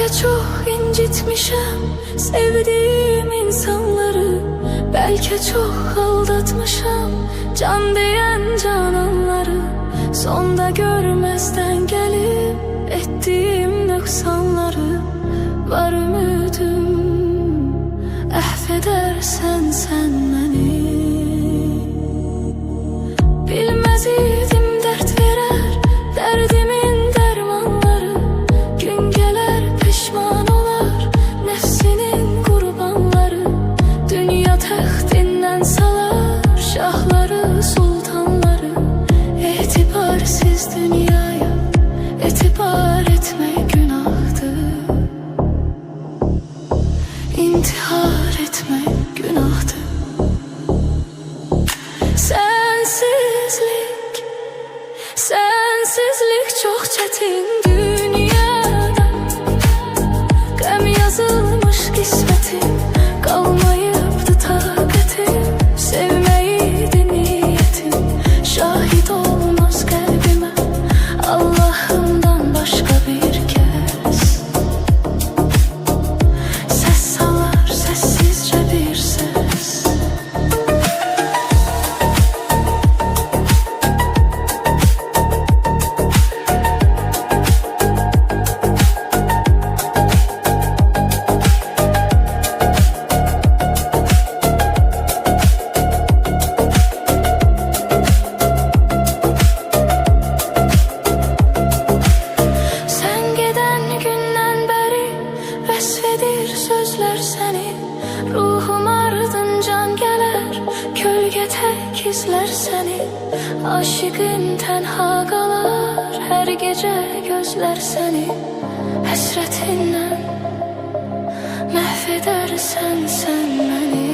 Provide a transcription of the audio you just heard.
Belki çok incitmişim sevdiğim insanları, belki çok aldatmışım can diyen cananları. Sonda görmezden gelip ettiğim noksanları, var ümidim affedersen sen beni. Bilmez idim dert verer derdimin dermanları, gün gelir pişman olar nefsinin kurbanları. Dünya taxtinden salar şahları sultanları, etibarsiz dünyaya etibar etmek günahtır. İntihar etmek günahtır. Sensizlik çok çetin dünyada, gam yazılmış kismetim, kalmayıptı takatim. Sevmeydi niyetim, şahit olmaz kalbime Allah'ımdan başka bir kez. Ses salar sessizce bir ses. Vesvedir sözler seni, ruhum ardıncan gelir, kölge tek izler seni. Aşıkın tenha kalar, her gece gözler seni. Hasretinle mahvedersen sen beni.